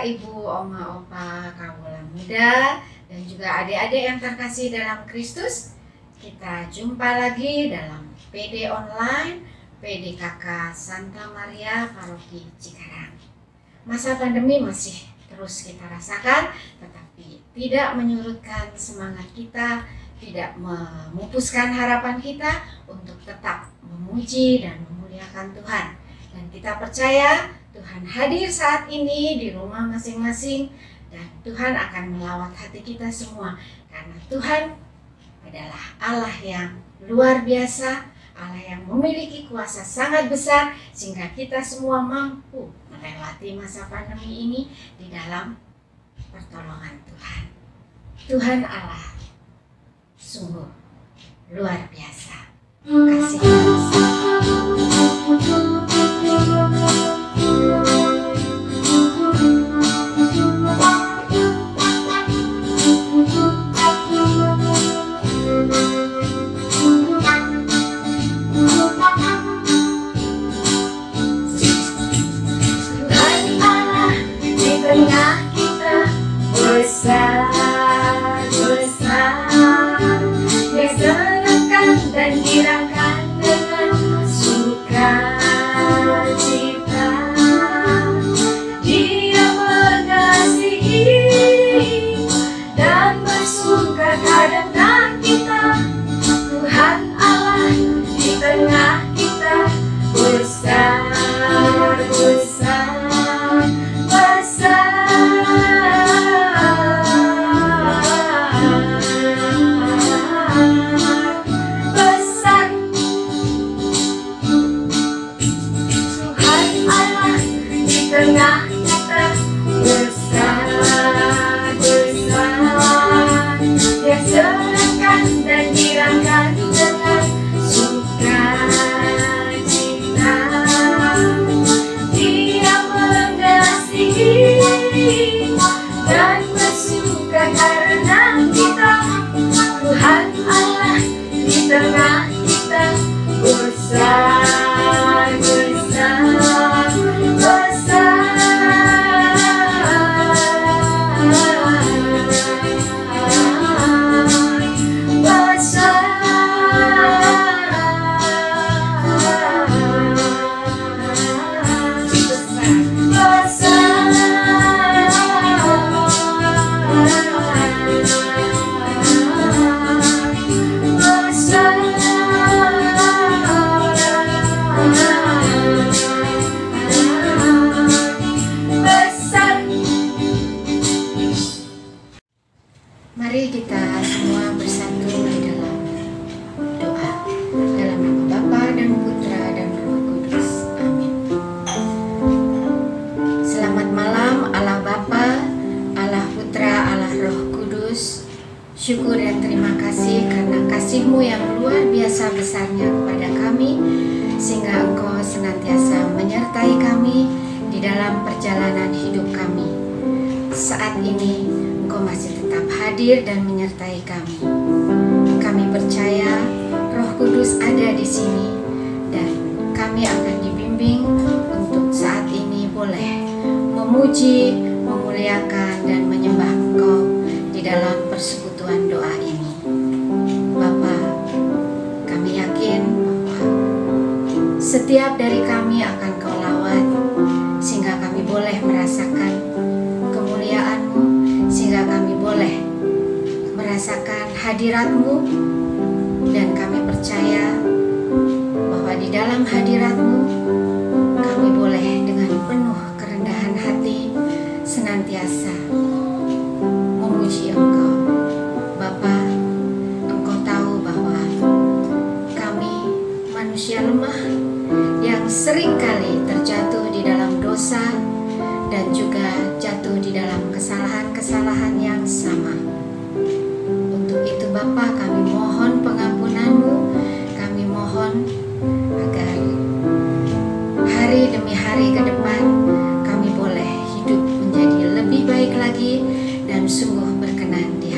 Ibu, Oma, Opa, Kawula Muda, dan juga adik-adik yang terkasih dalam Kristus. Kita jumpa lagi dalam PD Online, PDKK Santa Maria Paroki Cikarang. Masa pandemi masih terus kita rasakan, tetapi tidak menyurutkan semangat kita, tidak memupuskan harapan kita untuk tetap memuji dan memuliakan Tuhan. Dan kita percaya Tuhan hadir saat ini di rumah masing-masing, dan Tuhan akan melawat hati kita semua, karena Tuhan adalah Allah yang luar biasa, Allah yang memiliki kuasa sangat besar, sehingga kita semua mampu melewati masa pandemi ini di dalam pertolongan Tuhan. Tuhan Allah sungguh luar biasa. Kasih syukur dan terima kasih karena kasih-Mu yang luar biasa besarnya kepada kami, sehingga Engkau senantiasa menyertai kami di dalam perjalanan hidup kami. Saat ini Engkau masih tetap hadir dan menyertai kami. Kami percaya Roh Kudus ada di sini, dan kami akan dibimbing untuk saat ini boleh memuji, memuliakan, dan menyembah Engkau di dalam persekutuan doa ini. Bapa, kami yakin bahwa setiap dari kami akan Kau lawat, sehingga kami boleh merasakan kemuliaan-Mu, sehingga kami boleh merasakan hadirat-Mu, dan kami percaya bahwa di dalam hadirat-Mu kami boleh dengan penuh kerendahan hati senantiasa memuji Engkau. Bapa, Engkau tahu bahwa kami manusia lemah yang seringkali terjatuh di dalam dosa dan juga jatuh di dalam kesalahan-kesalahan yang sama. Untuk itu Bapa, kami mohon pengampunan-Mu, kami mohon agar hari demi hari ke depan kami boleh hidup menjadi lebih baik lagi dan sungguh berkenan di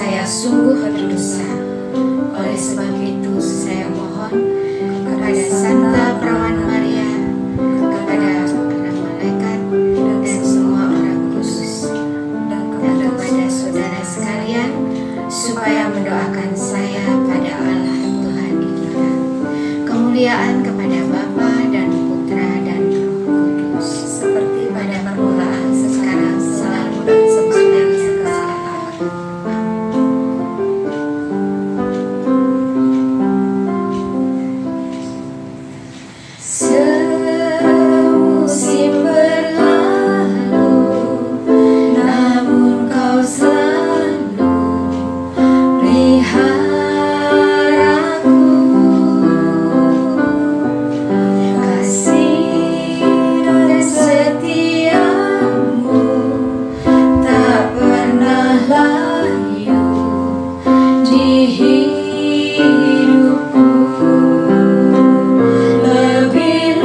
saya sungguh berdosa. Oleh sebab itu saya mohon kepada Santa Perawan Maria, kepada para malaikat dan semua orang kudus, dan kepada saudara sekalian, supaya mendoakan saya pada Allah Tuhan kita. Kemuliaan kepada Bapa dan Putra dan Roh Kudus, seperti pada permulaan, sekarang, selalu, dan sesudah segala abad. Semusim berlalu, namun kau selalu peliharaku. Kasih dan setiamu tak pernah layu di hidupku. Lebih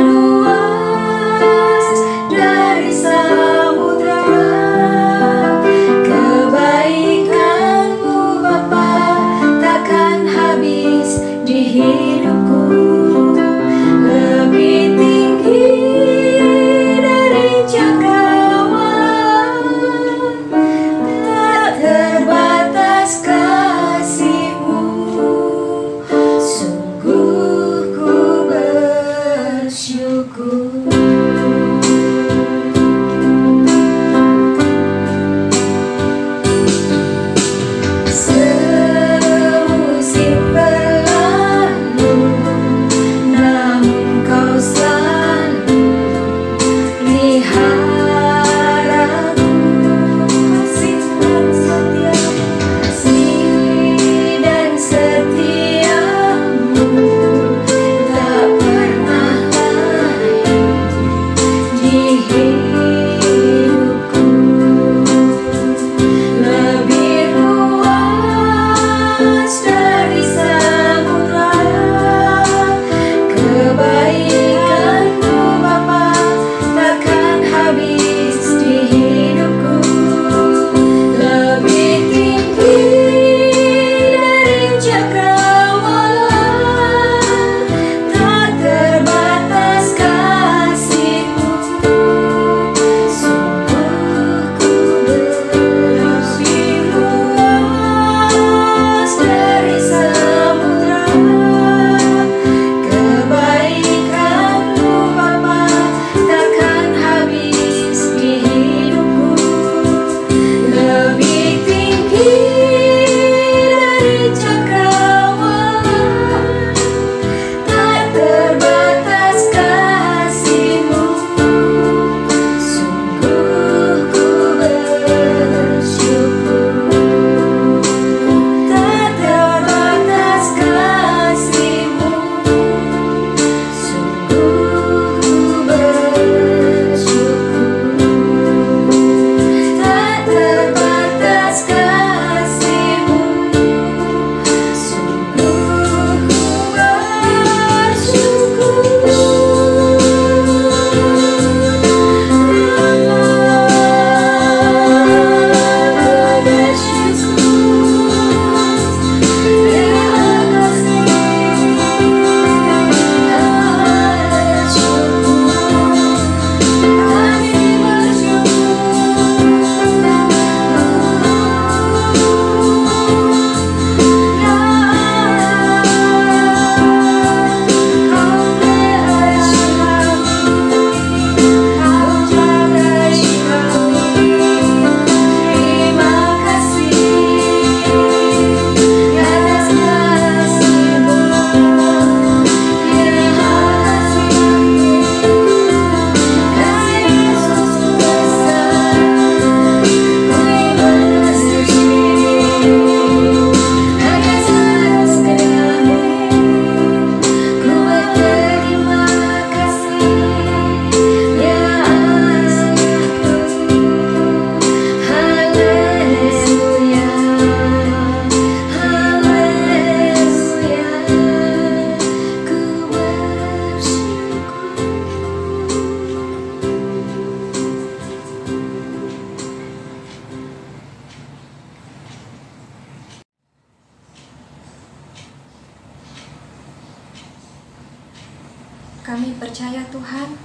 Kami percaya Tuhan,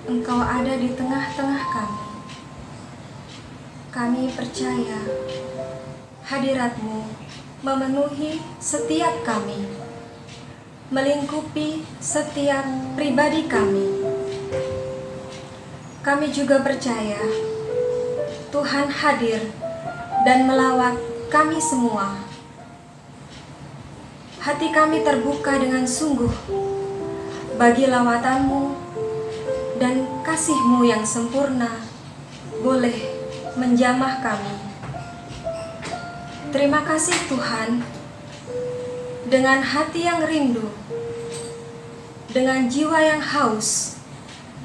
Engkau ada di tengah-tengah kami. Kami percaya hadirat-Mu memenuhi setiap kami, melingkupi setiap pribadi kami. Kami juga percaya Tuhan hadir dan melawat kami semua. Hati kami terbuka dengan sungguh bagi lawatan-Mu, dan kasih-Mu yang sempurna boleh menjamah kami. Terima kasih Tuhan, dengan hati yang rindu, dengan jiwa yang haus,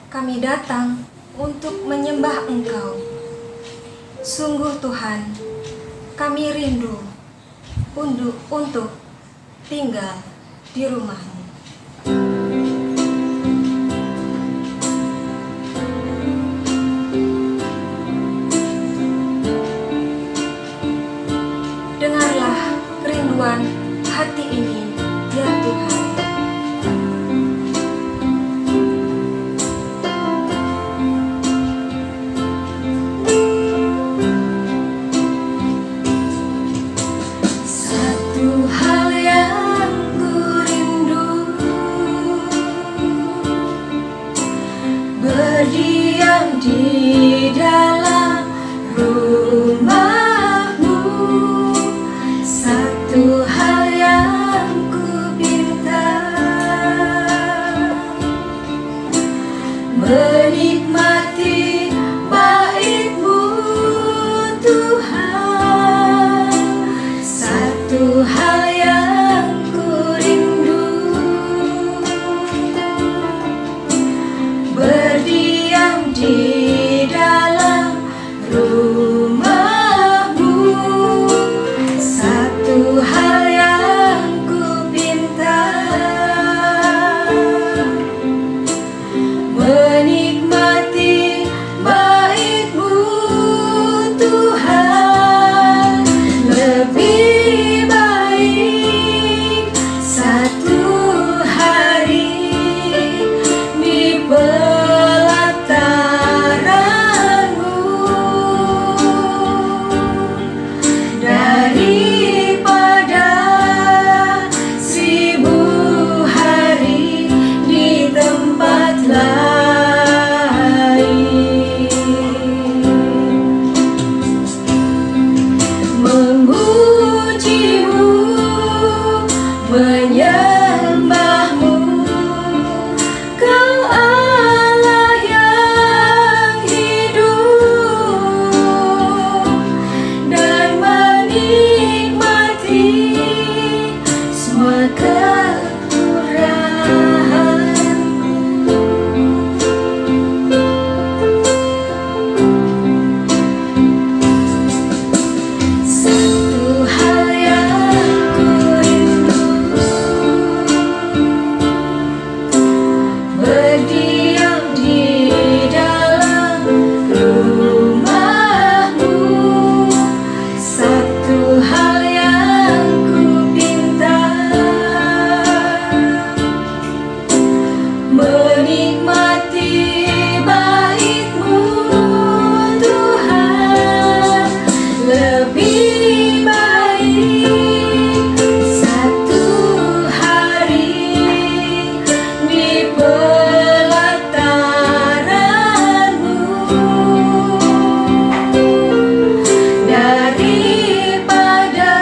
kami datang untuk menyembah Engkau. Sungguh Tuhan, kami rindu untuk tinggal di rumah-Mu. Dengarlah kerinduan hati ini, ya Tuhan. Satu hal yang ku rindu, berdiam di dalam rumah. Satu hal yang ku pinta, menikmati bait-Mu Tuhan. Satu hal yang ku rindu, berdiam di dalam rumah-Mu. Satu hal yang ku pinta, menikmati bait-Mu Tuhan. Lebih baik satu hari di pelataran-Mu daripada 1000 hari di tempat lain. Memuji-Mu, menyembah-Mu, Kau Allah yang hidup, dan menikmati semua kekurahan-Mu. Satu hal yang ku rindu, berdiam di dalam rumah-Mu. Satu hal yang ku pinta, menikmati bait-Mu Tuhan. Lebih baik satu hari di pelataran-Mu daripada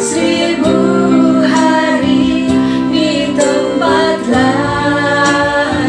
1000 hari di tempat lain.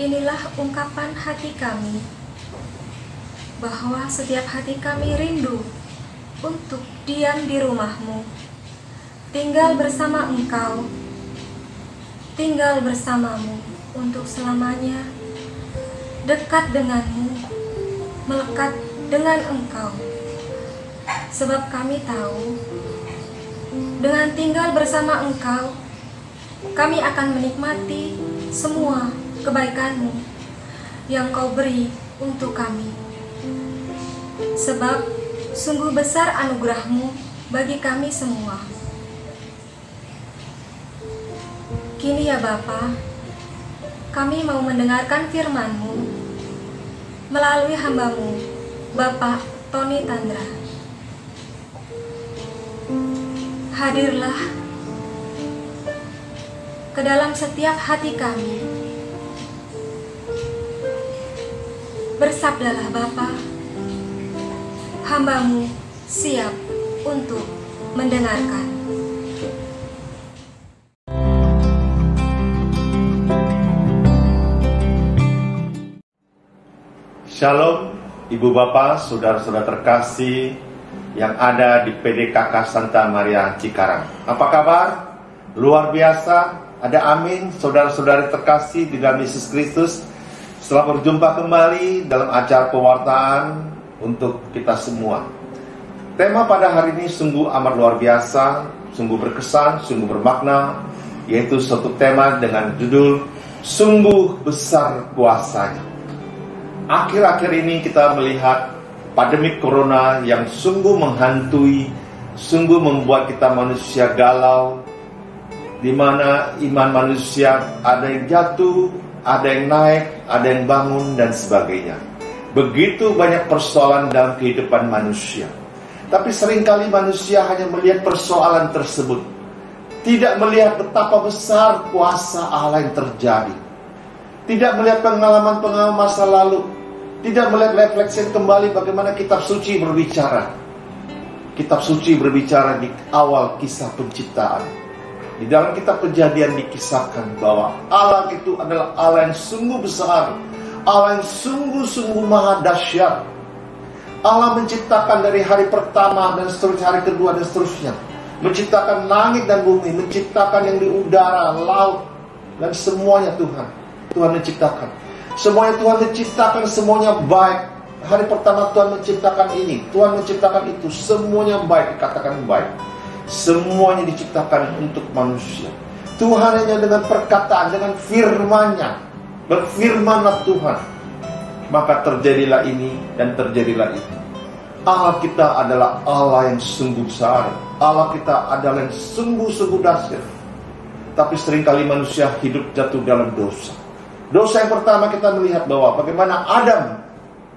inilah ungkapan hati kami, bahwa setiap hati kami rindu untuk diam di rumah-Mu, tinggal bersama Engkau, tinggal bersama-Mu untuk selamanya, dekat dengan-Mu, melekat dengan Engkau. Sebab kami tahu, dengan tinggal bersama Engkau, kami akan menikmati semua kebaikan-Mu yang Kau beri untuk kami. Sebab sungguh besar anugerah-Mu bagi kami semua. Kini ya Bapa, kami mau mendengarkan firman-Mu melalui hamba-Mu, Bapak Tony Tandra. Hadirlah ke dalam setiap hati kami. Bersabdalah Bapa, hamba-Mu siap untuk mendengarkan. Shalom, Ibu Bapak, Saudara-saudara terkasih yang ada di PDKK Santa Maria Cikarang. Apa kabar? Luar biasa, ada amin, saudara-saudari terkasih di dalam Yesus Kristus. Setelah berjumpa kembali dalam acara pewartaan untuk kita semua. Tema pada hari ini sungguh amat luar biasa, sungguh berkesan, sungguh bermakna, yaitu suatu tema dengan judul Sungguh Besar Kuasanya. Akhir-akhir ini kita melihat pandemi corona yang sungguh menghantui, sungguh membuat kita manusia galau, di mana iman manusia ada yang jatuh, ada yang naik, ada yang bangun, dan sebagainya. Begitu banyak persoalan dalam kehidupan manusia. Tapi seringkali manusia hanya melihat persoalan tersebut, tidak melihat betapa besar kuasa Allah yang terjadi, tidak melihat pengalaman-pengalaman masa lalu, tidak melihat refleksi kembali bagaimana kitab suci berbicara. Kitab suci berbicara di awal kisah penciptaan. Di dalam kitab Kejadian dikisahkan bahwa Allah itu adalah Allah yang sungguh besar, Allah yang sungguh-sungguh maha dahsyat. Allah menciptakan dari hari pertama dan seterusnya, hari kedua dan seterusnya. Menciptakan langit dan bumi, menciptakan yang di udara, laut, dan semuanya Tuhan menciptakan. Semuanya Tuhan menciptakan, semuanya baik. Hari pertama Tuhan menciptakan ini, Tuhan menciptakan itu, semuanya baik, dikatakan baik. Semuanya diciptakan untuk manusia. Tuhan hanya dengan perkataan, dengan firman-Nya, berfirmanlah Tuhan, maka terjadilah ini dan terjadilah itu. Allah kita adalah Allah yang sungguh besar, Allah kita adalah yang sungguh-sungguh dahsyat. Tapi seringkali manusia hidup jatuh dalam dosa. Dosa yang pertama kita melihat bahwa bagaimana Adam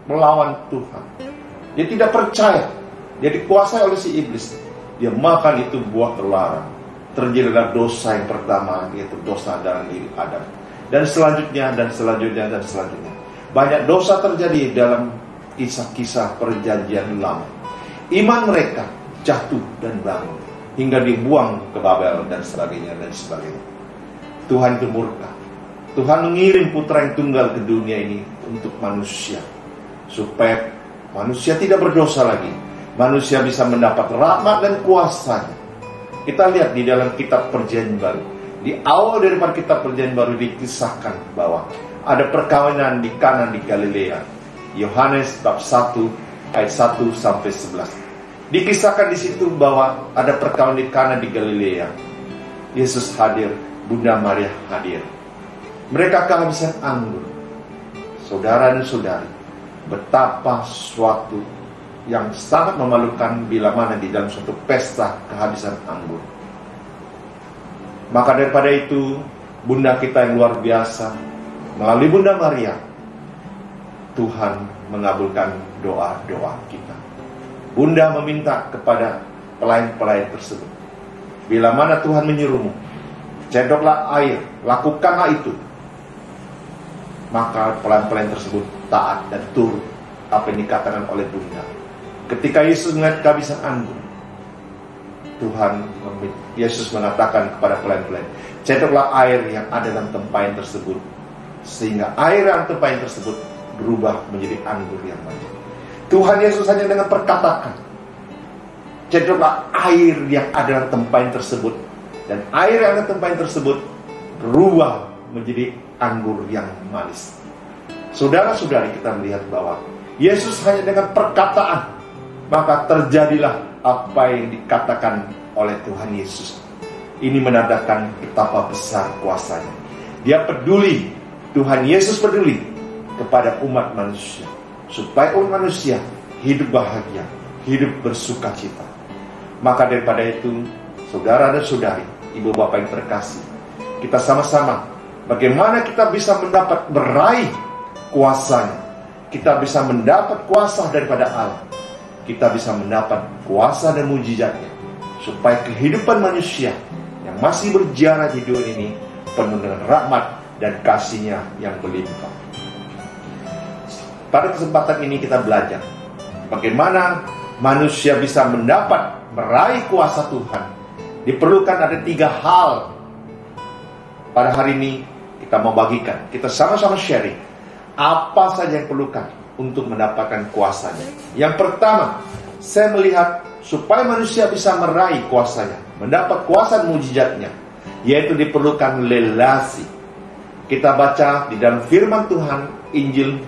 melawan Tuhan. Dia tidak percaya, dia dikuasai oleh si iblis. Dia makan itu buah terlarang. Terjadilah dosa yang pertama, yaitu dosa dalam diri Adam. Dan selanjutnya, dan selanjutnya, dan selanjutnya. Banyak dosa terjadi dalam kisah-kisah perjanjian lama. Iman mereka jatuh dan bangun, hingga dibuang ke Babel dan sebagainya, dan sebagainya. Tuhan itu murka. Tuhan mengirim putra yang tunggal ke dunia ini untuk manusia, supaya manusia tidak berdosa lagi. Manusia bisa mendapat rahmat dan kuasanya. Kita lihat di dalam kitab Perjanjian Baru. Di awal daripada kitab Perjanjian Baru dikisahkan bahwa ada perkawinan di Kana di Galilea. Yohanes bab 1 ayat 1 sampai 11. Dikisahkan di situ bahwa ada perkawinan di Kana di Galilea. Yesus hadir, Bunda Maria hadir. Mereka kehabisan anggur. Saudara dan saudari, betapa suatu yang sangat memalukan bila mana di dalam suatu pesta kehabisan anggur. Maka daripada itu, Bunda kita yang luar biasa, melalui Bunda Maria, Tuhan mengabulkan doa-doa kita. Bunda meminta kepada pelayan-pelayan tersebut, bila mana Tuhan menyuruhmu, cedoklah air, lakukanlah itu. Maka pelayan-pelayan tersebut taat dan turut apa yang dikatakan oleh Bunda. Ketika Yesus melihat kehabisan anggur, Yesus mengatakan kepada pelayan-pelayan, cedoklah air yang ada dalam tempayan tersebut. sehingga air yang tumpahin tersebut berubah menjadi anggur yang manis. Tuhan Yesus hanya dengan perkataan, cedoklah air yang ada dalam tempahin tersebut, dan air yang ada tempahin tersebut berubah menjadi anggur yang manis. Saudara-saudari, kita melihat bahwa Yesus hanya dengan perkataan, maka terjadilah apa yang dikatakan oleh Tuhan Yesus. Ini menandakan betapa besar kuasanya. Dia peduli, Tuhan Yesus peduli kepada umat manusia, supaya umat manusia hidup bahagia, hidup bersuka cita. Maka daripada itu, saudara dan saudari, ibu bapak yang terkasih, kita sama-sama bagaimana kita bisa meraih kuasanya. Kita bisa mendapat kuasa daripada Allah. Kita bisa mendapat kuasa dan mujizatnya, supaya kehidupan manusia yang masih berjalan di dunia ini penuh dengan rahmat dan kasih-Nya yang berlimpah. Pada kesempatan ini kita belajar bagaimana manusia bisa meraih kuasa Tuhan. Diperlukan ada 3 hal. Pada hari ini kita mau bagikan, kita sama-sama sharing apa saja yang perlukan untuk mendapatkan kuasanya. Yang pertama, saya melihat supaya manusia bisa meraih kuasanya, mendapat kuasa mujizatnya, yaitu diperlukan relasi. Kita baca di dalam firman Tuhan, Injil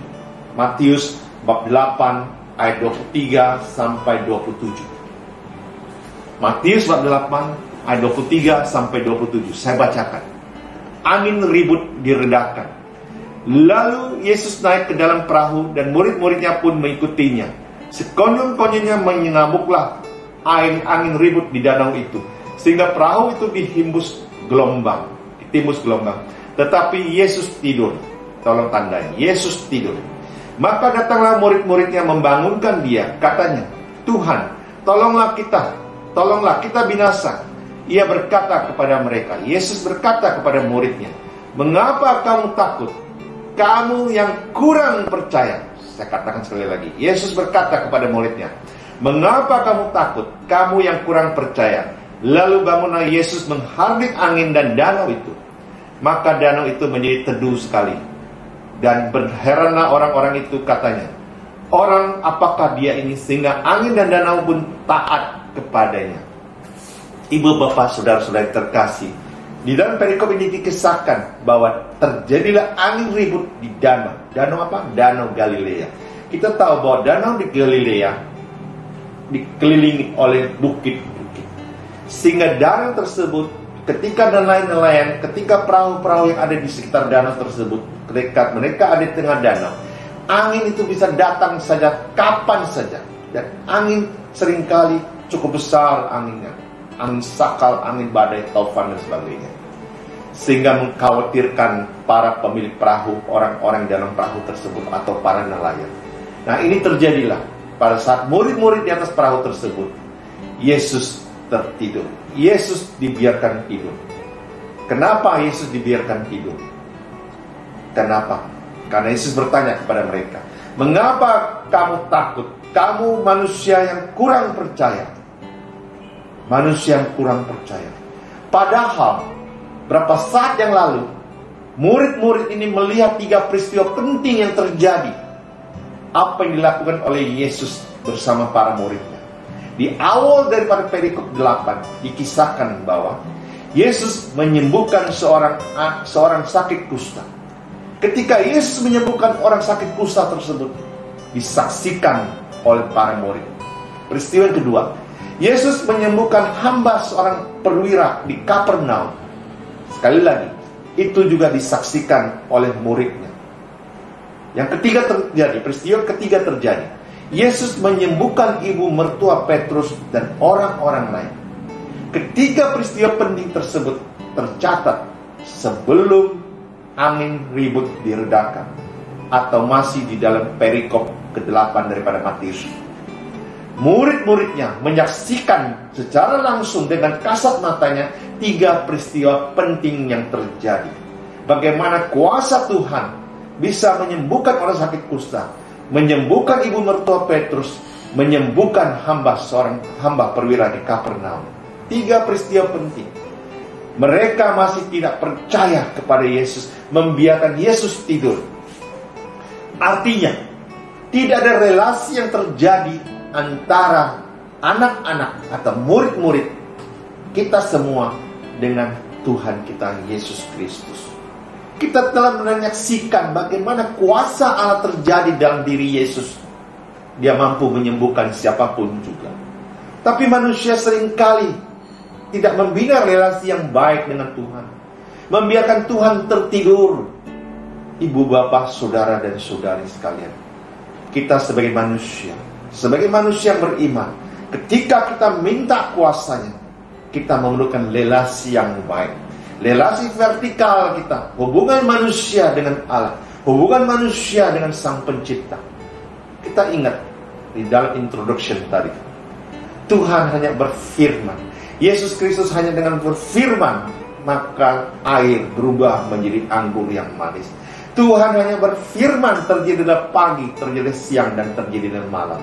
Matius bab 8 ayat 23 sampai 27. Matius bab 8 ayat 23 sampai 27. Saya bacakan. Angin ribut diredakan. Lalu Yesus naik ke dalam perahu dan murid-muridnya pun mengikutinya. Sekonyong-konyongnya mengamuklah angin ribut di danau itu, sehingga perahu itu ditimbus gelombang. Tetapi Yesus tidur. Tolong tandai, Yesus tidur. Maka datanglah murid-muridnya membangunkan dia. Katanya, Tuhan, tolonglah kita binasa. Ia berkata kepada mereka, Yesus berkata kepada muridnya, mengapa kamu takut? Kamu yang kurang percaya. Saya katakan sekali lagi, Yesus berkata kepada muridnya, mengapa kamu takut? Kamu yang kurang percaya. Lalu bangunlah Yesus menghardik angin dan danau itu. Maka danau itu menjadi teduh sekali. Dan berheranlah orang-orang itu, katanya, orang apakah dia ini sehingga angin dan danau pun taat kepadanya. Ibu bapak saudara-saudara terkasih, di dalam perikop ini dikisahkan bahwa terjadilah angin ribut di danau. Danau apa? Danau Galilea. Kita tahu bahwa danau di Galilea dikelilingi oleh bukit-bukit, sehingga danau tersebut ketika nelayan-nelayan, ketika perahu-perahu yang ada di sekitar danau tersebut, ketika mereka ada di tengah danau, angin itu bisa datang saja kapan saja. Dan angin seringkali cukup besar anginnya, angin sakal, angin badai, taufan dan sebagainya, sehingga mengkhawatirkan para pemilik perahu, orang-orang dalam perahu tersebut atau para nelayan. Nah, ini terjadilah pada saat murid-murid di atas perahu tersebut, Yesus tertidur. Yesus dibiarkan tidur. Kenapa Yesus dibiarkan tidur? Kenapa? Karena Yesus bertanya kepada mereka, mengapa kamu takut? Kamu manusia yang kurang percaya. Manusia yang kurang percaya. Padahal berapa saat yang lalu murid-murid ini melihat 3 peristiwa penting yang terjadi. Apa yang dilakukan oleh Yesus bersama para muridnya. Di awal daripada perikop 8 dikisahkan bahwa Yesus menyembuhkan seorang sakit kusta. Ketika Yesus menyembuhkan orang sakit kusta tersebut, disaksikan oleh para murid. Peristiwa yang kedua, Yesus menyembuhkan hamba seorang perwira di Kapernaum. Sekali lagi, itu juga disaksikan oleh muridnya. Yang ketiga terjadi, peristiwa ketiga terjadi. Yesus menyembuhkan ibu mertua Petrus dan orang-orang lain. Ketiga peristiwa penting tersebut tercatat sebelum angin ribut diredakan, atau masih di dalam perikop ke-8 daripada Matius. Murid-muridnya menyaksikan secara langsung dengan kasat matanya 3 peristiwa penting yang terjadi. Bagaimana kuasa Tuhan bisa menyembuhkan orang sakit kusta, menyembuhkan ibu mertua Petrus, menyembuhkan seorang hamba perwira di Kapernaum. 3 peristiwa penting. Mereka masih tidak percaya kepada Yesus, membiarkan Yesus tidur. Artinya, tidak ada relasi yang terjadi antara anak-anak atau murid-murid kita semua dengan Tuhan kita Yesus Kristus. Kita telah menyaksikan bagaimana kuasa Allah terjadi dalam diri Yesus. Dia mampu menyembuhkan siapapun juga. Tapi manusia seringkali tidak membina relasi yang baik dengan Tuhan, membiarkan Tuhan tertidur. Ibu, bapak, saudara, dan saudari sekalian, kita sebagai manusia yang beriman, ketika kita minta kuasanya, kita memerlukan relasi yang baik, relasi vertikal kita, hubungan manusia dengan Allah, hubungan manusia dengan Sang Pencipta. Kita ingat di dalam introduction tadi, Tuhan hanya berfirman. Yesus Kristus hanya dengan berfirman, maka air berubah menjadi anggur yang manis. Tuhan hanya berfirman, terjadilah pagi, terjadilah siang, dan terjadilah malam.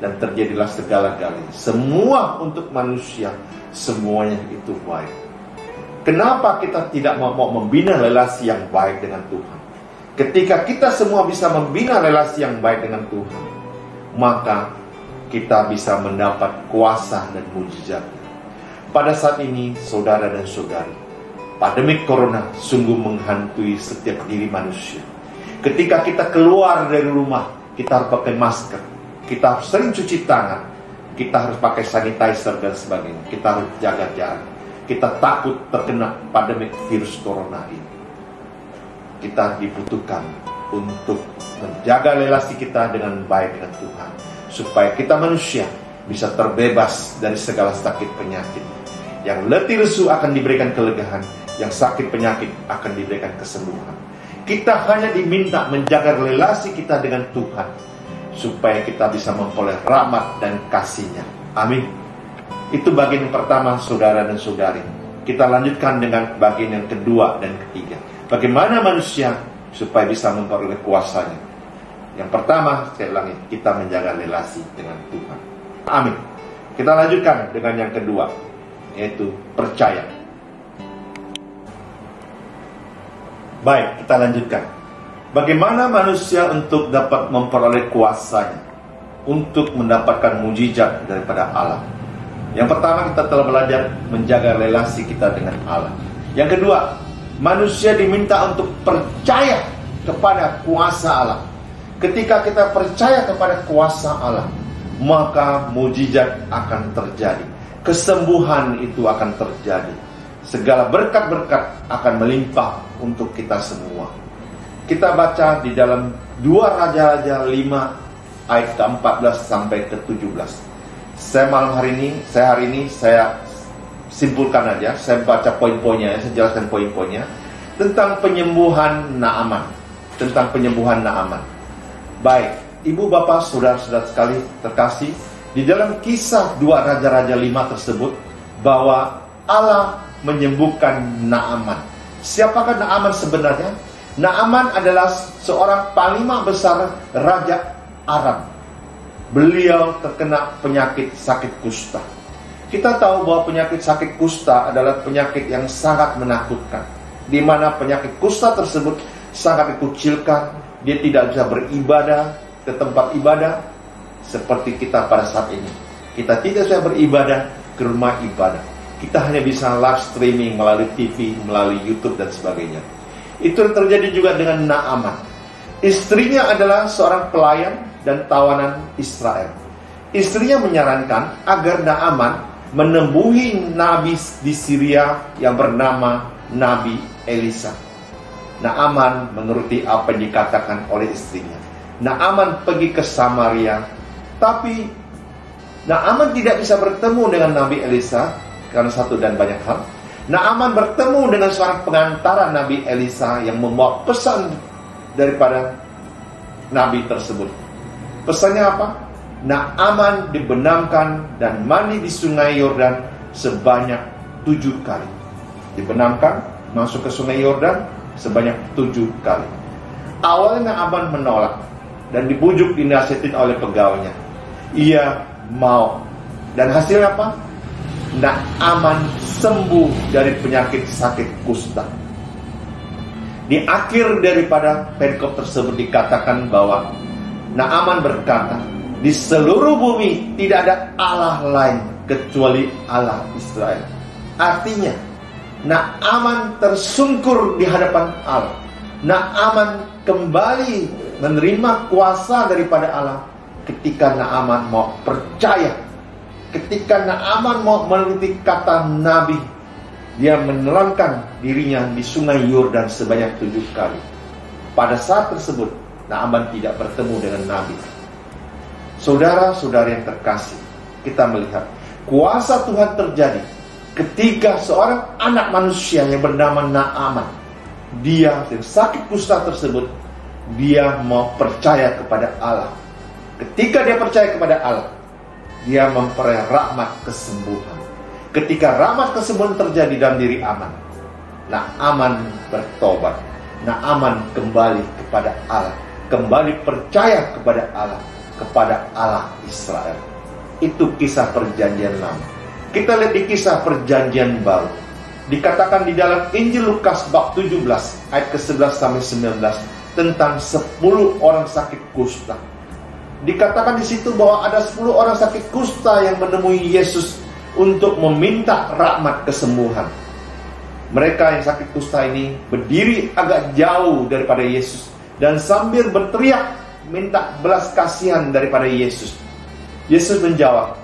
Dan terjadilah segala-galanya. Semua untuk manusia, semuanya itu baik. Kenapa kita tidak mau membina relasi yang baik dengan Tuhan? Ketika kita semua bisa membina relasi yang baik dengan Tuhan, maka kita bisa mendapat kuasa dan mujizat. Pada saat ini, saudara dan saudari, pandemi corona sungguh menghantui setiap diri manusia. Ketika kita keluar dari rumah, kita harus pakai masker, kita harus sering cuci tangan, kita harus pakai sanitizer dan sebagainya. Kita harus jaga jarak. Kita takut terkena pandemi virus corona ini. Kita dibutuhkan untuk menjaga relasi kita dengan baik dengan Tuhan, supaya kita manusia bisa terbebas dari segala sakit penyakit. Yang letih lesu akan diberikan kelegaan, yang sakit penyakit akan diberikan kesembuhan. Kita hanya diminta menjaga relasi kita dengan Tuhan, supaya kita bisa memperoleh rahmat dan kasih-Nya. Amin. Itu bagian yang pertama, saudara dan saudari. Kita lanjutkan dengan bagian yang kedua dan ketiga. Bagaimana manusia supaya bisa memperoleh kuasanya? Yang pertama, saya ulangi, kita menjaga relasi dengan Tuhan. Amin. Kita lanjutkan dengan yang kedua, yaitu percaya. Baik, kita lanjutkan. Bagaimana manusia untuk dapat memperoleh kuasanya, untuk mendapatkan mujizat daripada Allah? Yang pertama, kita telah belajar menjaga relasi kita dengan Allah. Yang kedua, manusia diminta untuk percaya kepada kuasa Allah. Ketika kita percaya kepada kuasa Allah, maka mujizat akan terjadi. Kesembuhan itu akan terjadi. Segala berkat-berkat akan melimpah untuk kita semua. Kita baca di dalam 2 Raja-Raja 5 ayat ke-14 sampai ke-17. Saya hari ini saya simpulkan aja, saya baca poin-poinnya, saya jelaskan poin-poinnya tentang penyembuhan Naaman. Baik, ibu bapak, saudara-saudara sekali terkasih, di dalam kisah 2 Raja-Raja 5 tersebut, bahwa Allah menyembuhkan Naaman. Siapakah Naaman sebenarnya? Naaman adalah seorang panglima besar Raja Aram. Beliau terkena penyakit sakit kusta. Kita tahu bahwa penyakit sakit kusta adalah penyakit yang sangat menakutkan, di mana penyakit kusta tersebut sangat dikucilkan. Dia tidak bisa beribadah ke tempat ibadah seperti kita pada saat ini. Kita tidak bisa beribadah ke rumah ibadah. Kita hanya bisa live streaming melalui TV, melalui YouTube dan sebagainya. Itu terjadi juga dengan Naaman. Istrinya adalah seorang pelayan dan tawanan Israel. Istrinya menyarankan agar Naaman menemui nabi di Syria yang bernama Nabi Elisa. Naaman menuruti apa yang dikatakan oleh istrinya. Naaman pergi ke Samaria, tapi Naaman tidak bisa bertemu dengan Nabi Elisa karena satu dan banyak hal. Naaman bertemu dengan seorang pengantara Nabi Elisa yang membawa pesan daripada Nabi tersebut. Pesannya apa? Naaman dibenamkan dan mandi di sungai Yordan sebanyak 7 kali. Dibenamkan, masuk ke sungai Yordan sebanyak 7 kali. Awalnya Naaman menolak dan dibujuk, dinasihatin oleh pegawainya. Ia mau. Dan hasilnya apa? Naaman sembuh dari penyakit sakit kusta. Di akhir daripada perikop tersebut dikatakan bahwa Naaman berkata, di seluruh bumi tidak ada Allah lain kecuali Allah Israel. Artinya, Naaman tersungkur di hadapan Allah. Naaman kembali menerima kuasa daripada Allah ketika Naaman mau percaya. Ketika Naaman mau meneliti kata Nabi, dia menelankan dirinya di sungai Yordan sebanyak 7 kali. Pada saat tersebut, Naaman tidak bertemu dengan Nabi. Saudara-saudari yang terkasih, kita melihat kuasa Tuhan terjadi ketika seorang anak manusia yang bernama Naaman, dia yang sakit kusta tersebut, dia mau percaya kepada Allah. Ketika dia percaya kepada Allah, dia memperoleh rahmat kesembuhan. Ketika rahmat kesembuhan terjadi dalam diri Naaman bertobat. Naaman kembali kepada Allah, kembali percaya kepada Allah Israel. Itu kisah perjanjian lama. Kita lihat di kisah perjanjian baru. Dikatakan di dalam Injil Lukas bab 17 ayat ke-11 sampai 19 tentang 10 orang sakit kusta. Dikatakan di situ bahwa ada 10 orang sakit kusta yang menemui Yesus untuk meminta rahmat kesembuhan. Mereka yang sakit kusta ini berdiri agak jauh daripada Yesus dan sambil berteriak minta belas kasihan daripada Yesus. Yesus menjawab,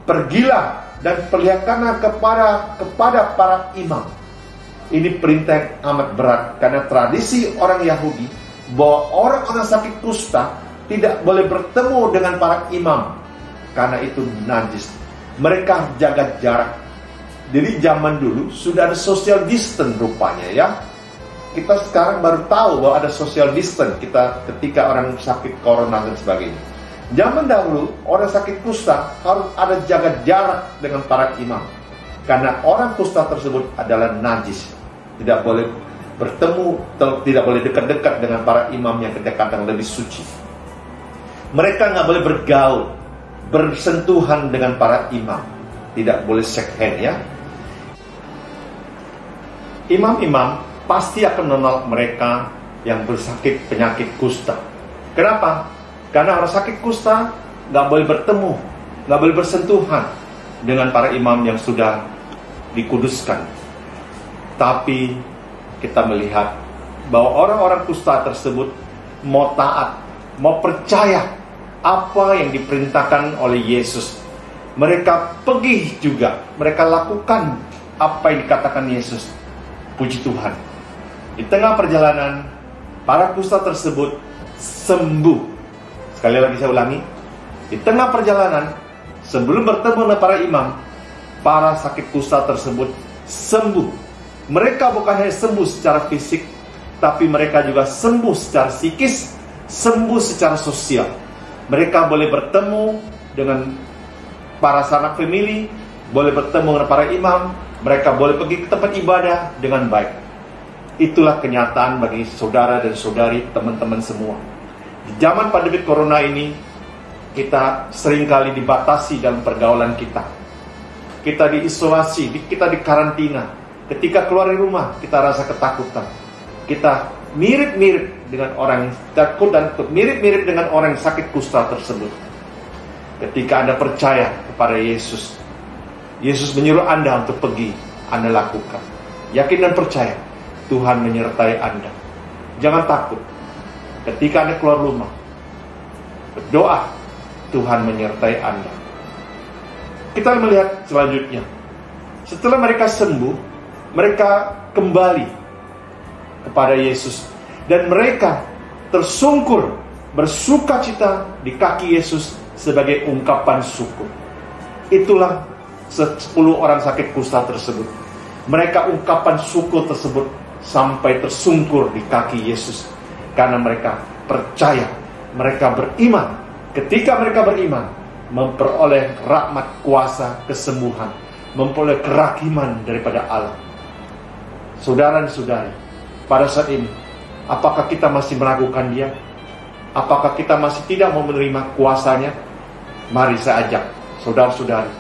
"Pergilah dan perlihatkanlah kepada para imam." Ini perintah yang amat berat, karena tradisi orang Yahudi bahwa orang-orang sakit kusta tidak boleh bertemu dengan para imam, karena itu najis. Mereka jaga jarak. Jadi zaman dulu sudah ada social distance rupanya ya. Kita sekarang baru tahu bahwa ada social distance ketika orang sakit corona dan sebagainya. Zaman dahulu orang sakit kusta harus ada jaga jarak dengan para imam, karena orang kusta tersebut adalah najis. Tidak boleh bertemu, tidak boleh dekat-dekat dengan para imam yang kedekatan lebih suci. Mereka nggak boleh bergaul, bersentuhan dengan para imam. Tidak boleh shake hand ya. Imam-imam pasti akan menolak mereka yang bersakit penyakit kusta. Kenapa? Karena orang sakit kusta nggak boleh bertemu, nggak boleh bersentuhan dengan para imam yang sudah dikuduskan. Tapi kita melihat bahwa orang-orang kusta tersebut mau taat, mau percaya apa yang diperintahkan oleh Yesus. Mereka pergi juga, mereka lakukan apa yang dikatakan Yesus. Puji Tuhan. Di tengah perjalanan, para kusta tersebut sembuh. Sekali lagi saya ulangi, di tengah perjalanan, sebelum bertemu dengan para imam, para sakit kusta tersebut sembuh. Mereka bukan hanya sembuh secara fisik, tapi mereka juga sembuh secara psikis, sembuh secara sosial. Mereka boleh bertemu dengan para sanak famili, boleh bertemu dengan para imam, mereka boleh pergi ke tempat ibadah dengan baik. Itulah kenyataan bagi saudara dan saudari, teman-teman semua. Di zaman pandemi corona ini, kita seringkali dibatasi dalam pergaulan kita. Kita diisolasi, kita dikarantina. Ketika keluar dari rumah, kita rasa ketakutan. Kita mirip-mirip dengan orang takut dan mirip-mirip dengan orang sakit kusta tersebut. Ketika Anda percaya kepada Yesus, Yesus menyuruh Anda untuk pergi, Anda lakukan. Yakin dan percaya, Tuhan menyertai Anda. Jangan takut. Ketika Anda keluar rumah, berdoa, Tuhan menyertai Anda. Kita melihat selanjutnya. Setelah mereka sembuh, mereka kembali kepada Yesus. Dan mereka tersungkur, bersukacita di kaki Yesus sebagai ungkapan syukur. Itulah 10 orang sakit kusta tersebut. Mereka ungkapan syukur tersebut sampai tersungkur di kaki Yesus. Karena mereka percaya, mereka beriman. Ketika mereka beriman, memperoleh rahmat kuasa kesembuhan, memperoleh kerakiman daripada Allah. Saudara dan saudari, pada saat ini, apakah kita masih meragukan Dia? Apakah kita masih tidak mau menerima kuasanya? Mari saya ajak saudara-saudari,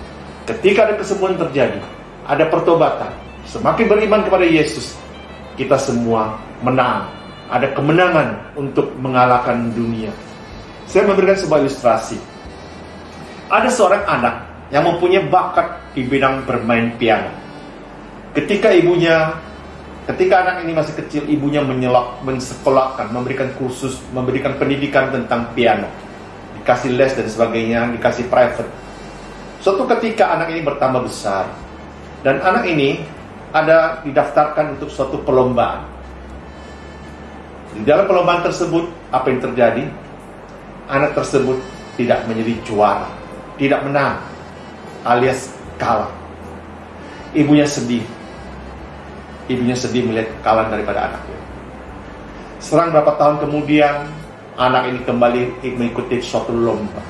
Ketika ada kesembuhan terjadi, ada pertobatan, semakin beriman kepada Yesus, kita semua menang. Ada kemenangan untuk mengalahkan dunia. Saya memberikan sebuah ilustrasi. Ada seorang anak yang mempunyai bakat di bidang bermain piano. Ketika anak ini masih kecil, ibunya mensekolahkan, memberikan kursus, memberikan pendidikan tentang piano. Dikasih les dan sebagainya, dikasih private. Suatu ketika anak ini bertambah besar, dan anak ini ada didaftarkan untuk suatu perlombaan. Di dalam perlombaan tersebut, apa yang terjadi? Anak tersebut tidak menjadi juara, tidak menang, alias kalah. Ibunya sedih. Ibunya sedih melihat kekalahan daripada anaknya. Selang beberapa tahun kemudian, anak ini kembali mengikuti suatu lomba.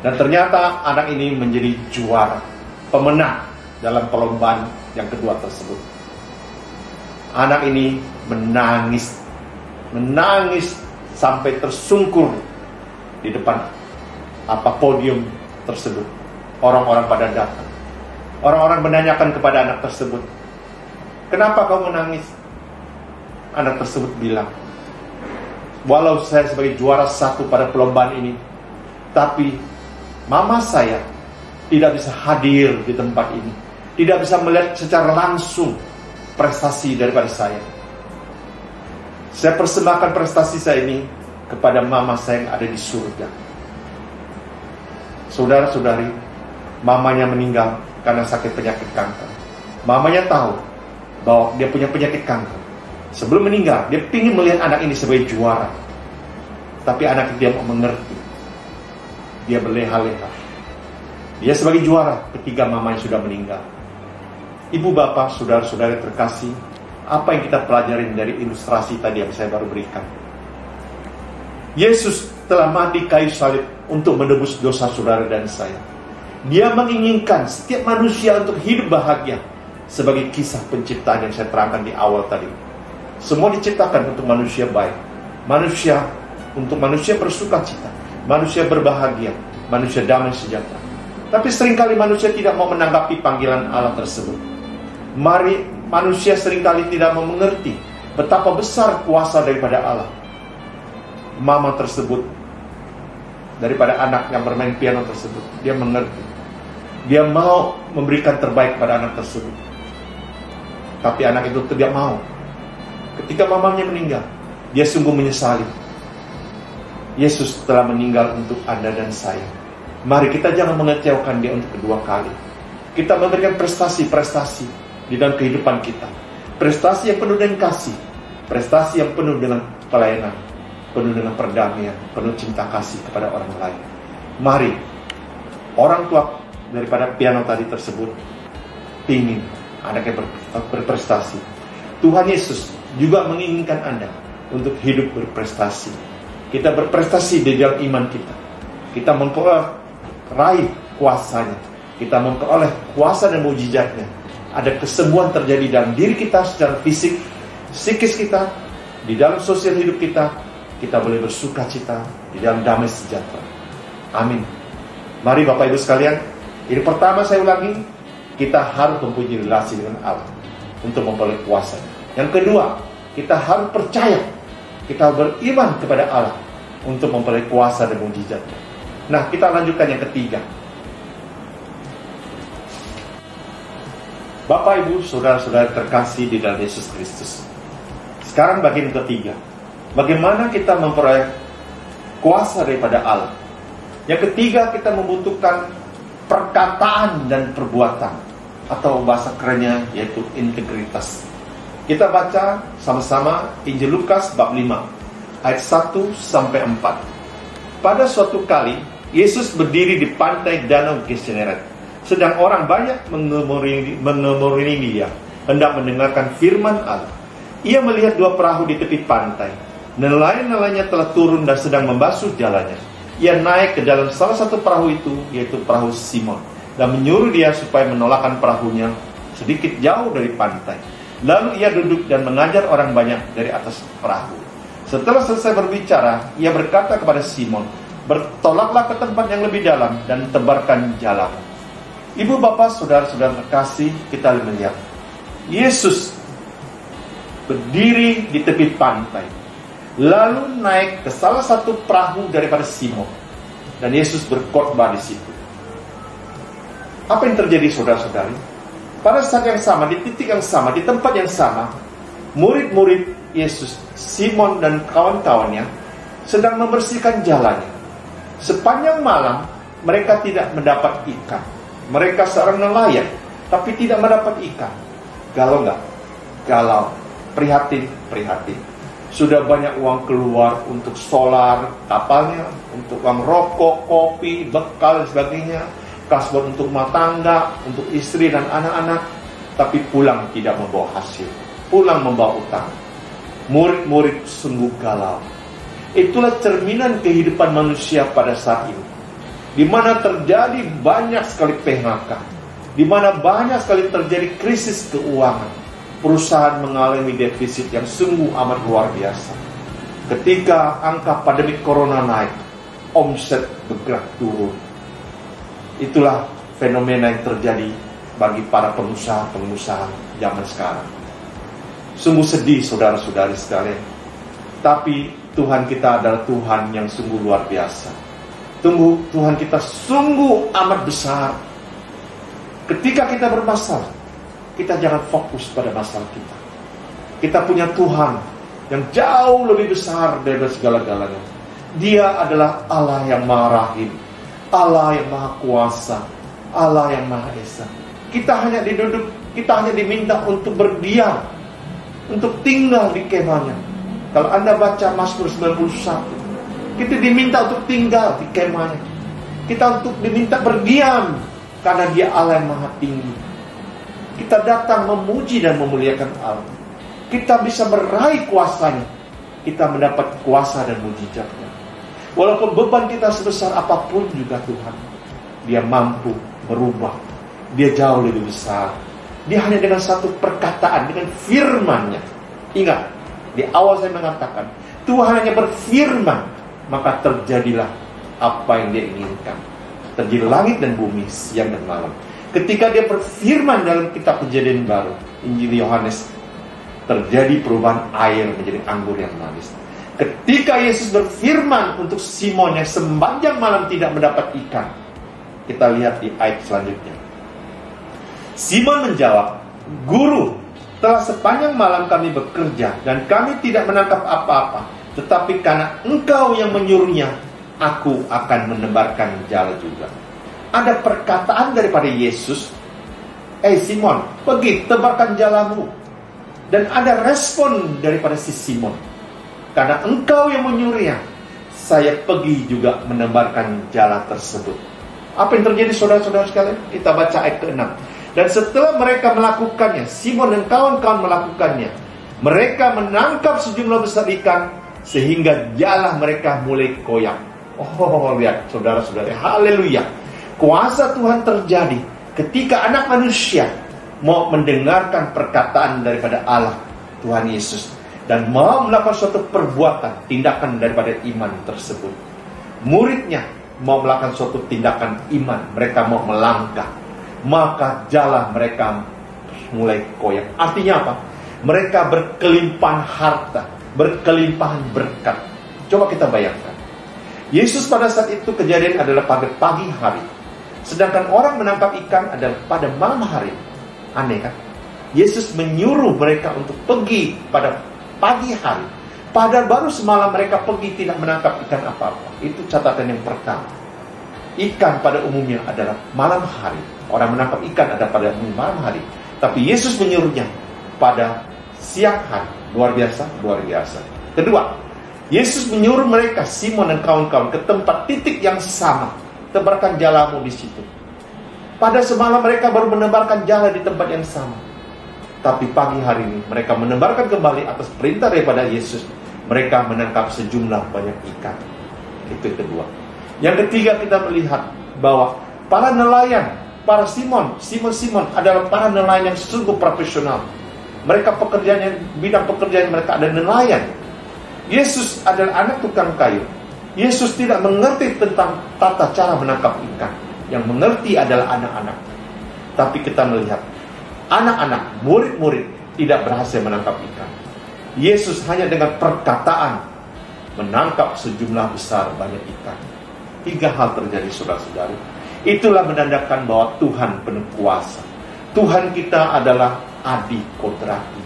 Dan ternyata anak ini menjadi juara, pemenang dalam perlombaan yang kedua tersebut. Anak ini menangis sampai tersungkur di depan podium tersebut. Orang-orang pada datang. Orang-orang menanyakan kepada anak tersebut, "Kenapa kau menangis?" Anak tersebut bilang, "Walau saya sebagai juara 1 pada perlombaan ini, tapi mama saya tidak bisa hadir di tempat ini, tidak bisa melihat secara langsung prestasi daripada saya. Saya persembahkan prestasi saya ini kepada mama saya yang ada di surga." Saudara-saudari, mamanya meninggal karena sakit penyakit kanker. Mamanya tahu bahwa dia punya penyakit kanker. Sebelum meninggal, dia ingin melihat anak ini sebagai juara. Tapi anak itu dia mau mengerti. Dia berleha-leha. Dia sebagai juara ketika mamanya sudah meninggal. Ibu bapak, saudara-saudara terkasih, apa yang kita pelajarin dari ilustrasi tadi yang saya baru berikan? Yesus telah mati kayu salib untuk menebus dosa saudara dan saya. Dia menginginkan setiap manusia untuk hidup bahagia, sebagai kisah penciptaan yang saya terangkan di awal tadi. Semua diciptakan untuk manusia baik, untuk manusia bersukacita, manusia berbahagia, manusia damai sejahtera. Tapi seringkali manusia tidak mau menanggapi panggilan Allah tersebut. Manusia seringkali tidak mau mengerti betapa besar kuasa daripada Allah. Mama tersebut, daripada anak yang bermain piano tersebut, dia mengerti. Dia mau memberikan terbaik pada anak tersebut. Tapi anak itu tidak mau. Ketika mamanya meninggal, dia sungguh menyesali. Yesus telah meninggal untuk Anda dan saya. Mari kita jangan mengecewakan dia untuk kedua kali. Kita memberikan prestasi-prestasi di dalam kehidupan kita. Prestasi yang penuh dengan kasih, prestasi yang penuh dengan pelayanan, penuh dengan perdamaian, penuh cinta kasih kepada orang lain. Mari, orang tua daripada piano tadi tersebut ingin anaknya berprestasi. Tuhan Yesus juga menginginkan Anda untuk hidup berprestasi. Kita berprestasi di dalam iman kita. Kita memperoleh kuasanya. Kita memperoleh kuasa dan mujizatnya. Ada kesembuhan terjadi dalam diri kita secara fisik, psikis kita, di dalam sosial hidup kita. Kita boleh bersuka cita di dalam damai sejahtera. Amin. Mari Bapak Ibu sekalian, ini pertama saya ulangi, kita harus mempunyai relasi dengan Allah untuk memperoleh kuasa. Yang kedua, kita harus percaya, kita beriman kepada Allah untuk memperoleh kuasa dan mujizatnya. Nah, kita lanjutkan yang ketiga. Bapak, Ibu, saudara-saudara terkasih di dalam Yesus Kristus. Sekarang bagian ketiga. Bagaimana kita memperoleh kuasa daripada Allah? Yang ketiga, kita membutuhkan perkataan dan perbuatan, atau bahasa kerennya yaitu integritas. Kita baca sama-sama Injil Lukas bab 5 ayat 1 sampai 4. Pada suatu kali Yesus berdiri di pantai Danau Genesaret. Sedang orang banyak mengemuri dia, hendak mendengarkan firman Allah. Ia melihat 2 perahu di tepi pantai. Nelayan-nelayannya telah turun dan sedang membasuh jalannya. Ia naik ke dalam salah satu perahu itu, yaitu perahu Simon, dan menyuruh dia supaya menolakkan perahunya sedikit jauh dari pantai. Lalu ia duduk dan mengajar orang banyak dari atas perahu. Setelah selesai berbicara, ia berkata kepada Simon, "Bertolaklah ke tempat yang lebih dalam dan tebarkan jalamu." Ibu bapak saudara-saudara terkasih, kita melihat Yesus berdiri di tepi pantai, lalu naik ke salah satu perahu daripada Simon, dan Yesus berkhotbah di situ. Apa yang terjadi saudara-saudari? Pada saat yang sama, di titik yang sama, di tempat yang sama, murid-murid Yesus, Simon dan kawan-kawannya sedang membersihkan jalannya. Sepanjang malam mereka tidak mendapat ikan. Mereka seorang nelayan, tapi tidak mendapat ikan. Galau nggak? Galau. Prihatin. Sudah banyak uang keluar untuk solar kapalnya, untuk uang rokok, kopi, bekal dan sebagainya, kasbon untuk rumah tangga, untuk istri dan anak-anak, tapi pulang tidak membawa hasil, pulang membawa utang. Murid-murid sungguh galau. Itulah cerminan kehidupan manusia pada saat ini, di mana terjadi banyak sekali PHK, di mana banyak sekali terjadi krisis keuangan. Perusahaan mengalami defisit yang sungguh amat luar biasa. Ketika angka pandemi corona naik, omset bergerak turun. Itulah fenomena yang terjadi bagi para pengusaha-pengusaha zaman sekarang. Sungguh sedih saudara-saudari sekalian. Tapi Tuhan kita adalah Tuhan yang sungguh luar biasa. Tuhan kita sungguh amat besar. Ketika kita bermasalah, kita jangan fokus pada masalah kita. Kita punya Tuhan yang jauh lebih besar dari segala-galanya. Dia adalah Allah yang Maha Rahim, Allah yang Maha Kuasa, Allah yang Maha Esa. Kita hanya diminta untuk berdiam, untuk tinggal di kemahnya. Kalau Anda baca Mazmur 91, kita diminta untuk tinggal di kemahnya. Kita diminta berdiam karena Dia Allah yang Maha Tinggi. Kita datang memuji dan memuliakan Allah. Kita bisa meraih kuasanya. Kita mendapat kuasa dan mujizatnya. Walaupun beban kita sebesar apapun juga Tuhan, Dia mampu merubah. Dia jauh lebih besar. Dia hanya dengan satu perkataan, dengan firman-Nya. Ingat, di awal saya mengatakan, Tuhan hanya berfirman, maka terjadilah apa yang Dia inginkan. Terjadi langit dan bumi, siang dan malam. Ketika Dia berfirman dalam kitab Kejadian baru, Injil Yohanes, terjadi perubahan air menjadi anggur yang manis. Ketika Yesus berfirman untuk Simon yang sepanjang malam tidak mendapat ikan, kita lihat di ayat selanjutnya. Simon menjawab, "Guru, telah sepanjang malam kami bekerja dan kami tidak menangkap apa-apa. Tetapi karena Engkau yang menyuruhnya, aku akan menebarkan jala juga." Ada perkataan daripada Yesus, Simon, pergi tebarkan jalamu. Dan ada respon daripada si Simon, karena Engkau yang menyuruhnya, saya pergi juga menebarkan jala tersebut. Apa yang terjadi saudara-saudara sekalian? Kita baca ayat ke-6. Dan setelah mereka melakukannya, Simon dan kawan-kawan melakukannya, mereka menangkap sejumlah besar ikan, sehingga jala mereka mulai koyak. Oh, lihat saudara-saudara, haleluya. Kuasa Tuhan terjadi ketika anak manusia mau mendengarkan perkataan daripada Allah, Tuhan Yesus, dan mau melakukan suatu perbuatan, tindakan daripada iman tersebut. Muridnya mau melakukan suatu tindakan iman, mereka mau melangkah, maka jala mereka mulai koyak. Artinya apa? Mereka berkelimpahan harta, berkelimpahan berkat. Coba kita bayangkan, Yesus pada saat itu kejadian adalah pada pagi hari, sedangkan orang menangkap ikan adalah pada malam hari. Aneh kan? Yesus menyuruh mereka untuk pergi pada pagi hari, padahal baru semalam mereka pergi tidak menangkap ikan apa-apa. Itu catatan yang pertama. Ikan pada umumnya adalah malam hari. Orang menangkap ikan ada pada malam hari, tapi Yesus menyuruhnya pada siang hari. Luar biasa, luar biasa. Kedua, Yesus menyuruh mereka, Simon dan kawan-kawan, ke tempat titik yang sama. Tebarkan jalamu di situ. Pada semalam mereka baru menebarkan jala di tempat yang sama. Tapi pagi hari ini mereka menebarkan kembali atas perintah daripada Yesus. Mereka menangkap sejumlah banyak ikan. Itu yang kedua. Yang ketiga, kita melihat bahwa para nelayan, para Simon adalah para nelayan yang sungguh profesional. Mereka bidang pekerjaan mereka adalah nelayan. Yesus adalah anak tukang kayu. Yesus tidak mengerti tentang tata cara menangkap ikan. Yang mengerti adalah anak-anak. Tapi kita melihat anak-anak, murid-murid tidak berhasil menangkap ikan. Yesus hanya dengan perkataan menangkap sejumlah besar banyak ikan. 3 hal terjadi, saudara-saudari. Itulah menandakan bahwa Tuhan penuh kuasa. Tuhan kita adalah Adi Kodrati.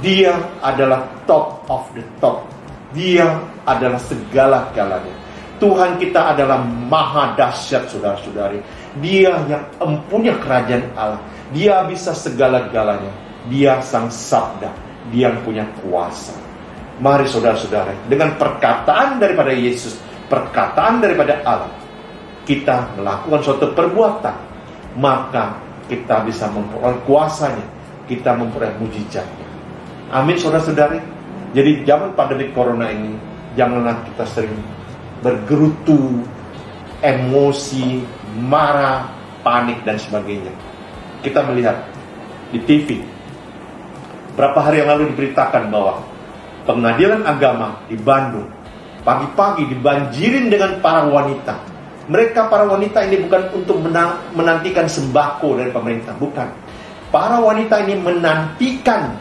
Dia adalah top of the top. Dia adalah segala-galanya. Tuhan kita adalah maha dahsyat, saudara-saudari. Dia yang empunya kerajaan Allah. Dia bisa segala-galanya. Dia sang sabda. Dia yang punya kuasa. Mari saudara-saudara, dengan perkataan daripada Yesus, perkataan daripada Allah, kita melakukan suatu perbuatan, maka kita bisa memperoleh kuasanya, kita memperoleh mujizatnya. Amin, saudara-saudari. Jadi zaman pandemi corona ini, janganlah kita sering bergerutu, emosi, marah, panik, dan sebagainya. Kita melihat di TV, berapa hari yang lalu diberitakan bahwa pengadilan agama di Bandung pagi-pagi dibanjirin dengan para wanita. Mereka para wanita ini bukan untuk menantikan sembako dari pemerintah, bukan. Para wanita ini menantikan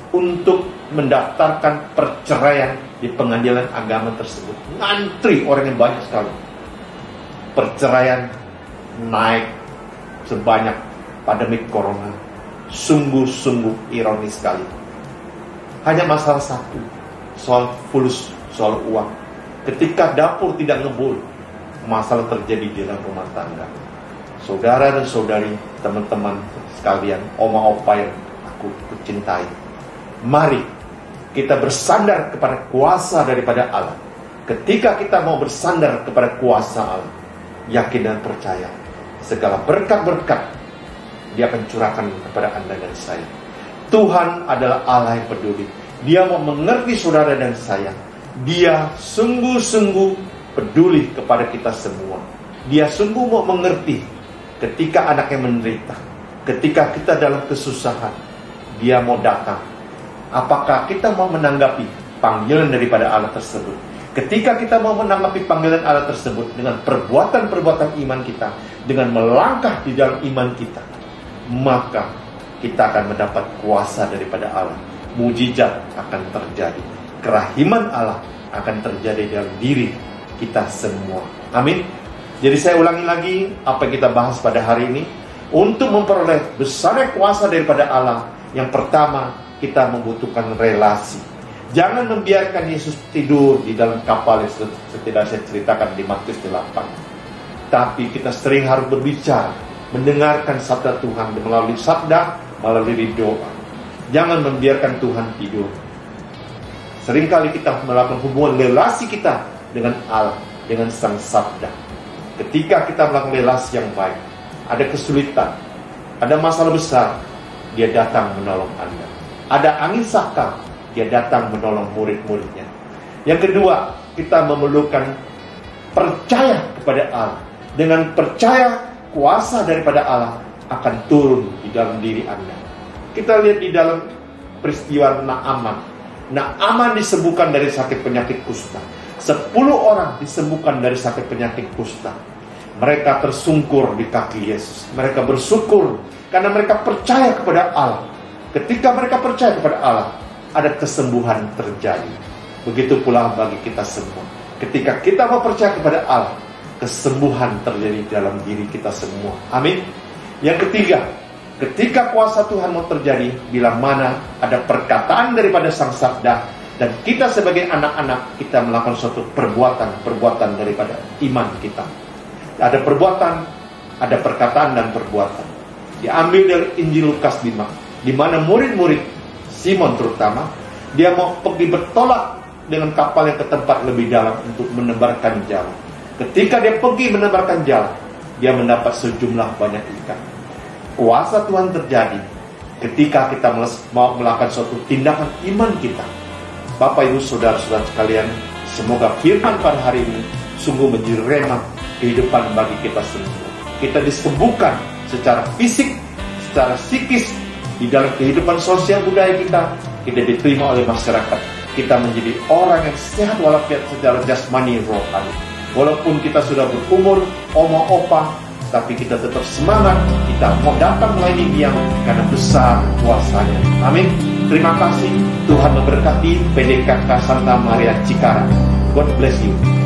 untuk mendaftarkan perceraian di pengadilan agama tersebut. Ngantri orang yang banyak sekali. Perceraian naik sebanyak pandemi corona. Sungguh-sungguh ironis sekali. Hanya masalah satu, soal fulus, soal uang. Ketika dapur tidak ngebul, masalah terjadi di dalam rumah tangga. Saudara dan saudari, teman-teman sekalian, oma opa yang aku cintai, mari kita bersandar kepada kuasa daripada Allah. Ketika kita mau bersandar kepada kuasa Allah, yakin dan percaya, segala berkat-berkat Dia akan curahkan kepada Anda dan saya. Tuhan adalah Allah yang peduli. Dia mau mengerti saudara dan saya. Dia sungguh-sungguh peduli kepada kita semua. Dia sungguh mau mengerti ketika anaknya menderita, ketika kita dalam kesusahan. Dia mau datang. Apakah kita mau menanggapi panggilan daripada Allah tersebut? Ketika kita mau menanggapi panggilan Allah tersebut dengan perbuatan-perbuatan iman kita, dengan melangkah di dalam iman kita, maka kita akan mendapat kuasa daripada Allah. Mujizat akan terjadi. Kerahiman Allah akan terjadi dalam diri kita semua. Amin. Jadi saya ulangi lagi apa yang kita bahas pada hari ini. Untuk memperoleh besarnya kuasa daripada Allah, yang pertama kita membutuhkan relasi. Jangan membiarkan Yesus tidur di dalam kapal yang seperti saya ceritakan di Matius 8. Tapi kita sering harus berbicara, mendengarkan sabda Tuhan melalui sabda, melalui doa. Jangan membiarkan Tuhan tidur. Seringkali kita melakukan hubungan relasi kita dengan Allah, dengan sang sabda. Ketika kita melakukan relasi yang baik, ada kesulitan, ada masalah besar, Dia datang menolong Anda. Ada angin sakal, Dia datang menolong murid-muridnya. Yang kedua, kita memerlukan percaya kepada Allah. Dengan percaya, kuasa daripada Allah akan turun di dalam diri Anda. Kita lihat di dalam peristiwa Naaman. Naaman disembuhkan dari sakit penyakit kusta. 10 orang disembuhkan dari sakit penyakit kusta. Mereka tersungkur di kaki Yesus. Mereka bersyukur karena mereka percaya kepada Allah. Ketika mereka percaya kepada Allah, ada kesembuhan terjadi. Begitu pula bagi kita semua. Ketika kita mau percaya kepada Allah, kesembuhan terjadi dalam diri kita semua. Amin. Yang ketiga, ketika kuasa Tuhan mau terjadi, bila mana ada perkataan daripada sang sabda, dan kita sebagai anak-anak, kita melakukan suatu perbuatan daripada iman kita. Ada perbuatan, ada perkataan dan perbuatan. Diambil dari Injil Lukas 5, di mana murid-murid Simon terutama, dia mau pergi bertolak dengan kapal yang ke tempat lebih dalam untuk menebarkan jala. Ketika dia pergi menebarkan jala, dia mendapat sejumlah banyak ikan. Kuasa Tuhan terjadi ketika kita mau melakukan suatu tindakan iman kita. Bapak, Ibu, Saudara-saudara sekalian, semoga firman pada hari ini sungguh menjadi rema kehidupan bagi kita semua. Kita disembuhkan secara fisik, secara psikis, di dalam kehidupan sosial budaya kita diterima oleh masyarakat. Kita menjadi orang yang sehat walafiat secara jasmani rohani. Walaupun kita sudah berumur, oma opa, tapi kita tetap semangat. Kita mau datang melayani Dia karena besar kuasa-Nya. Amin. Terima kasih. Tuhan memberkati PDKK Santa Maria Cikarang. God bless you.